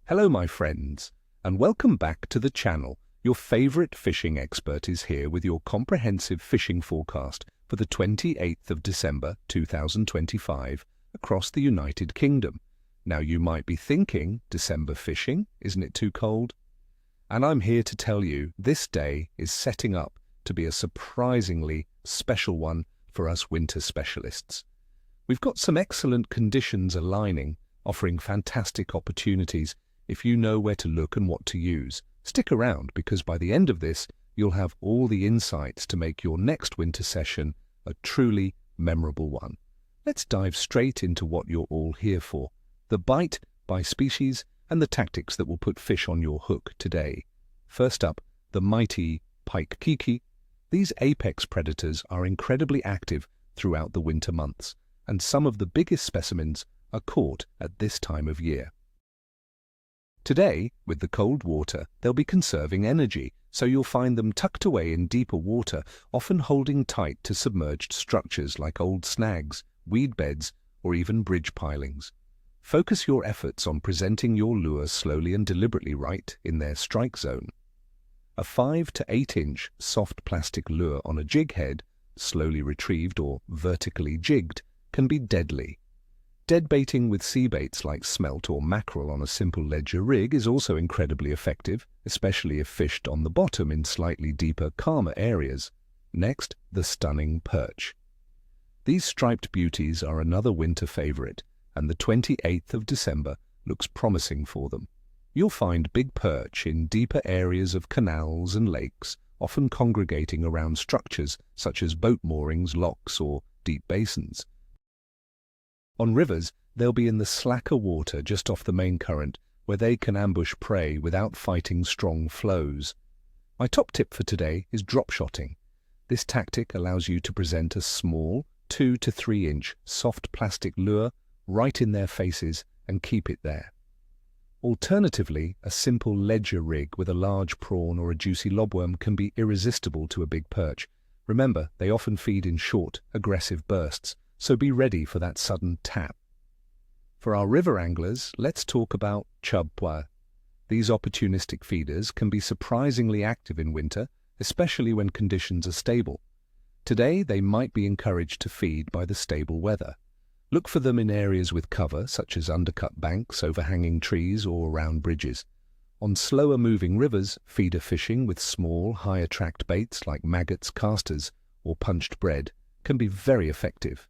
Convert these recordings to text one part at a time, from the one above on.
Hello my friends, and welcome back to the channel. Your favorite fishing expert is here with your comprehensive fishing forecast for the 28th of December 2025 across the United Kingdom. Now you might be thinking, December fishing, isn't it too cold? And I'm here to tell you this day is setting up to be a surprisingly special one for us winter specialists. We've got some excellent conditions aligning, offering fantastic opportunities if you know where to look and what to use. Stick around because by the end of this, you'll have all the insights to make your next winter session a truly memorable one. Let's dive straight into what you're all here for: the bite by species and the tactics that will put fish on your hook today. First up, the mighty Pike. These apex predators are incredibly active throughout the winter months, and some of the biggest specimens are caught at this time of year. Today, with the cold water, they'll be conserving energy, so you'll find them tucked away in deeper water, often holding tight to submerged structures like old snags, weed beds, or even bridge pilings. Focus your efforts on presenting your lure slowly and deliberately right in their strike zone. A 5 to 8 inch soft plastic lure on a jig head, slowly retrieved or vertically jigged, can be deadly. Dead baiting with sea baits like smelt or mackerel on a simple ledger rig is also incredibly effective, especially if fished on the bottom in slightly deeper, calmer areas. Next, the stunning perch. These striped beauties are another winter favorite, and the 28th of December looks promising for them. You'll find big perch in deeper areas of canals and lakes, often congregating around structures such as boat moorings, locks, or deep basins. On rivers, they'll be in the slacker water just off the main current, where they can ambush prey without fighting strong flows. My top tip for today is drop shotting. This tactic allows you to present a small 2 to 3 inch soft plastic lure right in their faces and keep it there. Alternatively, a simple ledger rig with a large prawn or a juicy lobworm can be irresistible to a big perch. Remember, they often feed in short, aggressive bursts, so be ready for that sudden tap. For our river anglers, let's talk about chub. These opportunistic feeders can be surprisingly active in winter, especially when conditions are stable. Today, they might be encouraged to feed by the stable weather. Look for them in areas with cover, such as undercut banks, overhanging trees, or around bridges. On slower-moving rivers, feeder fishing with small, high-attract baits like maggots, casters, or punched bread can be very effective.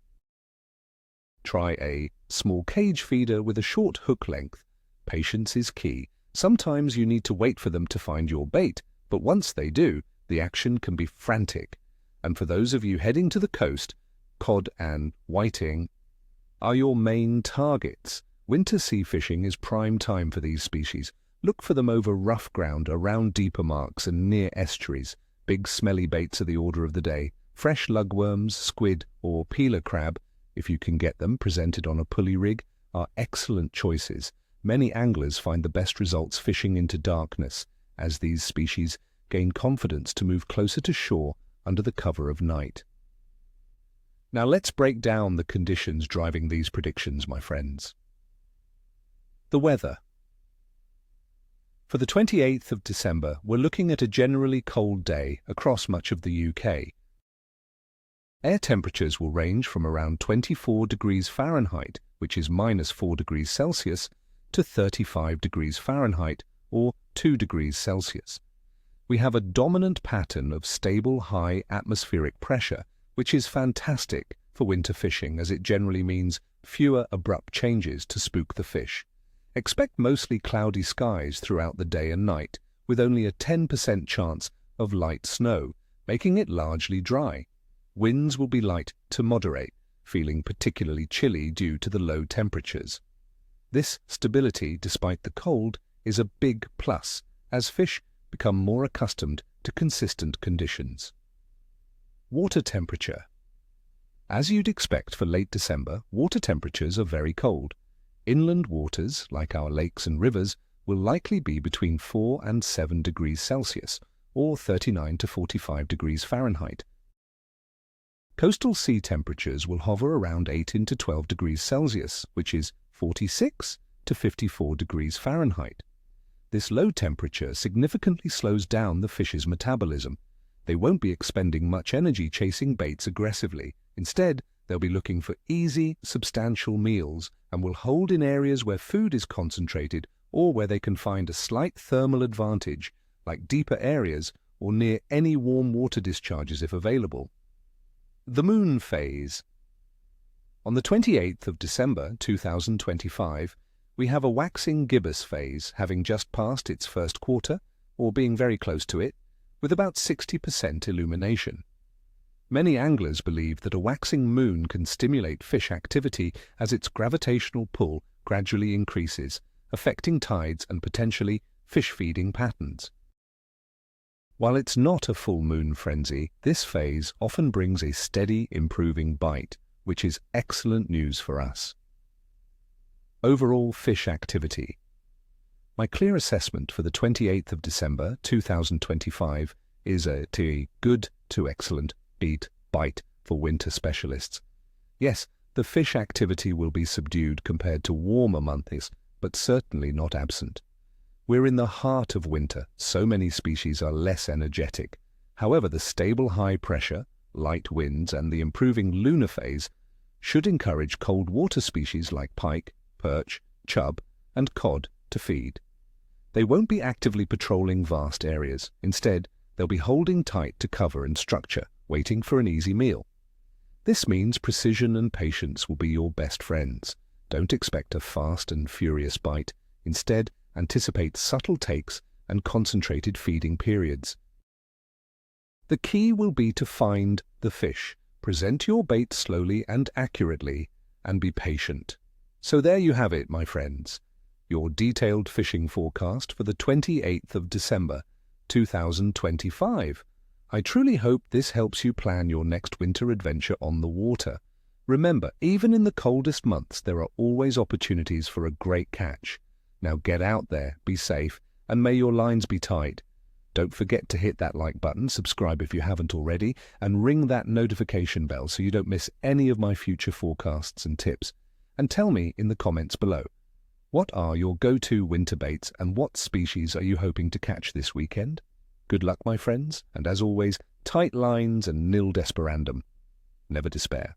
Try a small cage feeder with a short hook length. Patience is key. Sometimes you need to wait for them to find your bait, but once they do, the action can be frantic. And for those of you heading to the coast, cod and whiting are your main targets. Winter sea fishing is prime time for these species. Look for them over rough ground, around deeper marks and near estuaries. Big smelly baits are the order of the day. Fresh lugworms, squid or peeler crab, if you can get them presented on a pulley rig, are excellent choices. Many anglers find the best results fishing into darkness, as these species gain confidence to move closer to shore under the cover of night. Now let's break down the conditions driving these predictions, my friends. The weather. For the 28th of December, we're looking at a generally cold day across much of the UK. Air temperatures will range from around 24 degrees Fahrenheit, which is -4 degrees Celsius, to 35 degrees Fahrenheit, or 2 degrees Celsius. We have a dominant pattern of stable high atmospheric pressure, which is fantastic for winter fishing as it generally means fewer abrupt changes to spook the fish. Expect mostly cloudy skies throughout the day and night, with only a 10% chance of light snow, making it largely dry. Winds will be light to moderate, feeling particularly chilly due to the low temperatures. This stability, despite the cold, is a big plus, as fish become more accustomed to consistent conditions. Water temperature. As you'd expect for late December, water temperatures are very cold. Inland waters, like our lakes and rivers, will likely be between 4 and 7 degrees Celsius, or 39 to 45 degrees Fahrenheit. Coastal sea temperatures will hover around 18 to 12 degrees Celsius, which is 46 to 54 degrees Fahrenheit. This low temperature significantly slows down the fish's metabolism. They won't be expending much energy chasing baits aggressively. Instead, they'll be looking for easy, substantial meals and will hold in areas where food is concentrated or where they can find a slight thermal advantage, like deeper areas or near any warm water discharges if available. The moon phase. On the 28th of December 2025, we have a waxing gibbous phase having just passed its first quarter, or being very close to it, with about 60% illumination. Many anglers believe that a waxing moon can stimulate fish activity as its gravitational pull gradually increases, affecting tides and potentially fish feeding patterns. While it's not a full moon frenzy, this phase often brings a steady, improving bite, which is excellent news for us. Overall fish activity. My clear assessment for the 28th of December 2025 is a good to excellent bite for winter specialists. Yes, the fish activity will be subdued compared to warmer months, but certainly not absent. We're in the heart of winter, so many species are less energetic. However, the stable high pressure, light winds, and the improving lunar phase should encourage cold water species like pike, perch, chub, and cod to feed. They won't be actively patrolling vast areas. Instead, they'll be holding tight to cover and structure, waiting for an easy meal. This means precision and patience will be your best friends. Don't expect a fast and furious bite. Instead, anticipate subtle takes and concentrated feeding periods. The key will be to find the fish, present your bait slowly and accurately, and be patient. So there you have it, my friends, your detailed fishing forecast for the 28th of December 2025. I truly hope this helps you plan your next winter adventure on the water. Remember, even in the coldest months, there are always opportunities for a great catch. Now get out there, be safe, and may your lines be tight. Don't forget to hit that like button, subscribe if you haven't already, and ring that notification bell so you don't miss any of my future forecasts and tips. And tell me in the comments below, what are your go-to winter baits and what species are you hoping to catch this weekend? Good luck, my friends, and as always, tight lines and nil desperandum. Never despair.